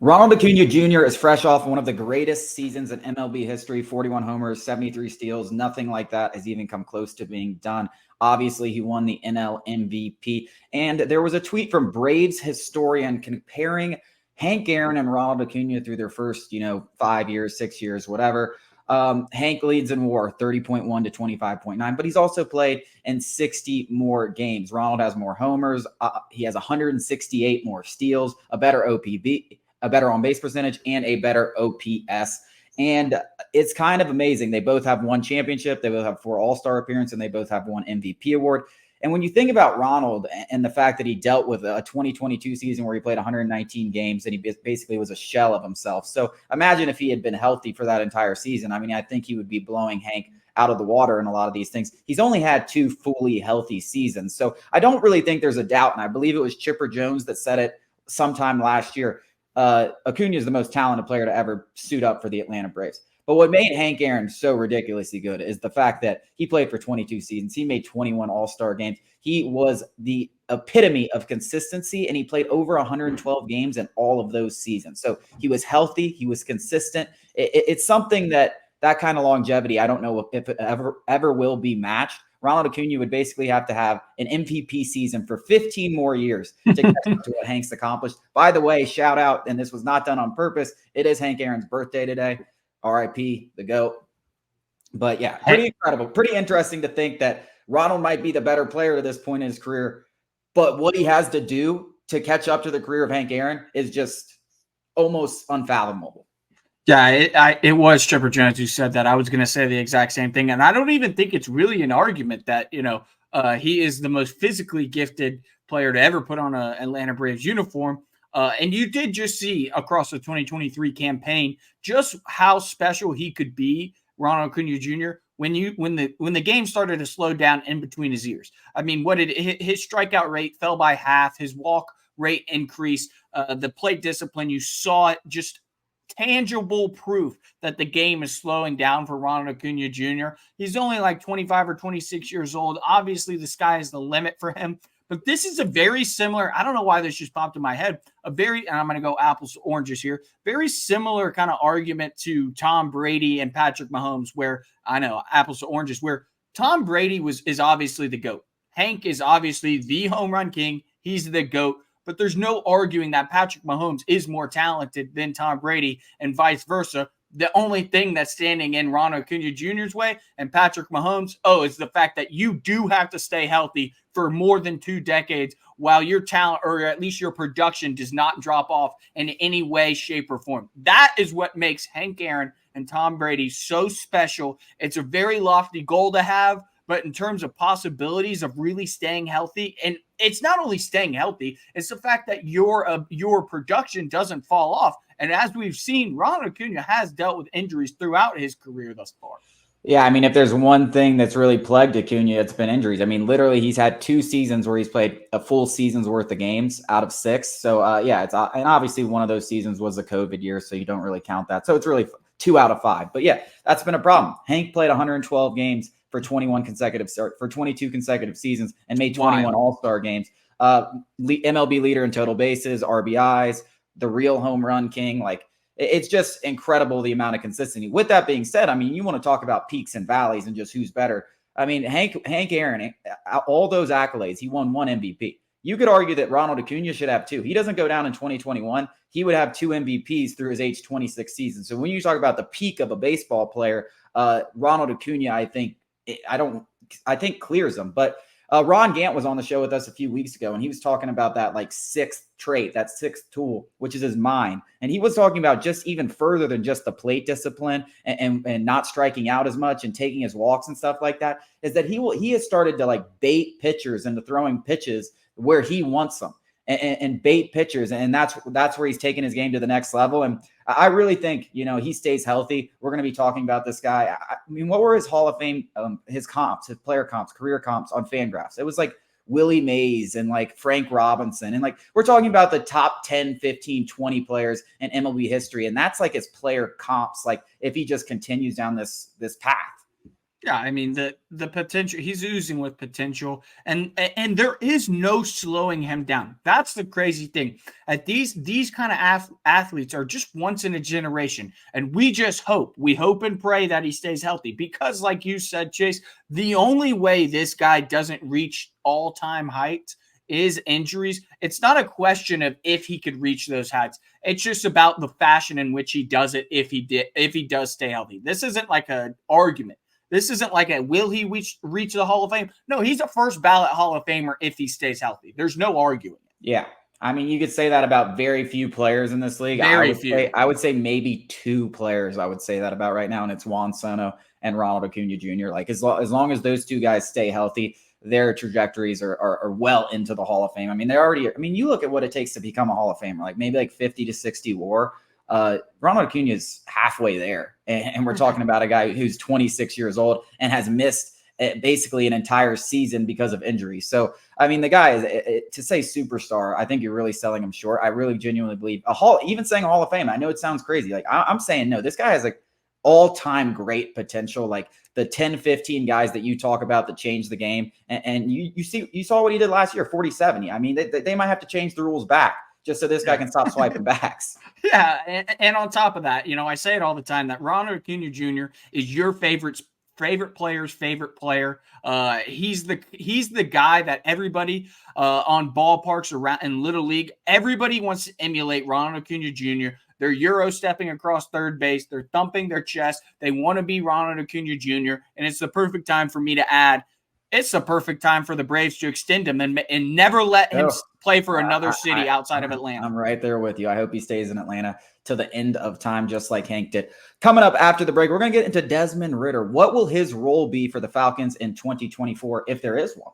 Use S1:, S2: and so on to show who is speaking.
S1: Ronald Acuña Jr. is fresh off one of the greatest seasons in MLB history, 41 homers, 73 steals. Nothing like that has even come close to being done. Obviously, he won the NL MVP. And there was a tweet from Braves historian comparing Hank Aaron and Ronald Acuña through their first, 5 years, 6 years, whatever. Hank leads in WAR, 30.1 to 25.9, but he's also played in 60 more games. Ronald has more homers. He has 168 more steals, a better OPB, a better on-base percentage, and a better OPS. And it's kind of amazing. They both have one championship. They both have 4 All-Star appearances, and they both have one MVP award. And when you think about Ronald and the fact that he dealt with a 2022 season where he played 119 games and he basically was a shell of himself. So imagine if he had been healthy for that entire season. I mean, I think he would be blowing Hank out of the water in a lot of these things. He's only had 2 fully healthy seasons. So I don't really think there's a doubt. And I believe it was Chipper Jones that said it sometime last year. Acuña is the most talented player to ever suit up for the Atlanta Braves. But what made Hank Aaron so ridiculously good is the fact that he played for 22 seasons. He made 21 All-Star games. He was the epitome of consistency, and he played over 112 games in all of those seasons. So he was healthy. He was consistent. It's something that kind of longevity, I don't know if it ever will be matched. Ronald Acuña would basically have to have an MVP season for 15 more years to get to what Hank's accomplished. By the way, shout out, and this was not done on purpose, it is Hank Aaron's birthday today. RIP, the GOAT. But yeah, pretty incredible. Pretty interesting to think that Ronald might be the better player to this point in his career, but what he has to do to catch up to the career of Hank Aaron is just almost unfathomable.
S2: Yeah, it was Chipper Jones who said that. I was going to say the exact same thing. And I don't even think it's really an argument that, he is the most physically gifted player to ever put on an Atlanta Braves uniform. And you did just see across the 2023 campaign just how special he could be, Ronald Acuña Jr., when the game started to slow down in between his ears. I mean, his strikeout rate fell by half, his walk rate increased, the plate discipline, you saw it, just tangible proof that the game is slowing down for Ronald Acuña Jr. He's only like 25 or 26 years old. Obviously, the sky is the limit for him. But this is a very similar, I don't know why this just popped in my head, and I'm going to go apples to oranges here, very similar kind of argument to Tom Brady and Patrick Mahomes, where I know apples to oranges, where Tom Brady is obviously the GOAT. Hank is obviously the home run king. He's the GOAT. But there's no arguing that Patrick Mahomes is more talented than Tom Brady and vice versa. The only thing that's standing in Ronald Acuña Jr.'s way and Patrick Mahomes, is the fact that you do have to stay healthy for more than 2 decades while your talent, or at least your production, does not drop off in any way, shape, or form. That is what makes Hank Aaron and Tom Brady so special. It's a very lofty goal to have, but in terms of possibilities of really staying healthy, and it's not only staying healthy, it's the fact that your production doesn't fall off. And as we've seen, Ronald Acuña has dealt with injuries throughout his career thus far.
S1: Yeah, I mean, if there's one thing that's really plagued Acuña, it's been injuries. I mean, literally, he's had 2 seasons where he's played a full season's worth of games out of 6. So, and obviously one of those seasons was the COVID year, so you don't really count that. So it's really 2 out of 5. But yeah, that's been a problem. Hank played 112 games for 22 consecutive seasons and made 21 All-Star games. MLB leader in total bases, RBIs, the real home run king. Like, it's just incredible the amount of consistency. With that being said, I mean, you want to talk about peaks and valleys and just who's better. I mean, Hank Aaron, all those accolades, he won 1 MVP. You could argue that Ronald Acuña should have 2. He doesn't go down in 2021. He would have 2 MVPs through his age 26 season. So when you talk about the peak of a baseball player, Ronald Acuña, I think clears him. But Ron Gant was on the show with us a few weeks ago, and he was talking about that 6th trait, that 6th tool, which is his mind. And he was talking about just even further than just the plate discipline and not striking out as much and taking his walks and stuff like that, is that he has started to bait pitchers into throwing pitches where he wants them and bait pitchers. And that's where he's taking his game to the next level. And I really think, he stays healthy. We're going to be talking about this guy. I mean, what were his Hall of Fame, his comps, his player comps, career comps on Fangraphs? It was Willie Mays and Frank Robinson. And we're talking about the top 10, 15, 20 players in MLB history. And that's his player comps, if he just continues down this path.
S2: Yeah, I mean the potential, he's oozing with potential, and there is no slowing him down. That's the crazy thing. At these kind of athletes are just once in a generation, and we hope and pray that he stays healthy, because like you said, Chase, the only way this guy doesn't reach all-time heights is injuries. It's not a question of if he could reach those heights. It's just about the fashion in which he does it if he does stay healthy. This isn't like an argument. This isn't like a will he reach the Hall of Fame? No, he's a first ballot Hall of Famer if he stays healthy. There's no arguing it.
S1: Yeah. I mean, you could say that about very few players in this league.
S2: Very few.
S1: I would say maybe two players I would say that about right now, and it's Juan Soto and Ronald Acuña Jr. Like as long as those two guys stay healthy, their trajectories are well into the Hall of Fame. I mean, they're already. I mean, you look at what it takes to become a Hall of Famer, like maybe like 50 to 60 WAR. Ronald Acuña is halfway there, and we're talking about a guy who's 26 years old and has missed basically an entire season because of injury. So, I mean, the guy is to say superstar. I think you're really selling him short. I really genuinely believe even saying a Hall of Fame. I know it sounds crazy. Like I'm saying, no, this guy has like all-time great potential. Like the 10, 15 guys that you talk about that changed the game. And you saw what he did last year, 40-70. I mean, they might have to change the rules back just so this guy can stop swiping backs.
S2: Yeah, and on top of that, I say it all the time that Ronald Acuña Jr. is your favorite player's favorite player. He's the guy that everybody on ballparks around in Little League, everybody wants to emulate Ronald Acuña Jr. They're Euro stepping across third base. They're thumping their chest. They want to be Ronald Acuña Jr. And it's the perfect time for me to add, it's the perfect time for the Braves to extend him and never let him play for another city outside of Atlanta.
S1: I'm right there with you. I hope he stays in Atlanta to the end of time, just like Hank did. Coming up after the break, we're going to get into Desmond Ridder. What will his role be for the Falcons in 2024, if there is one?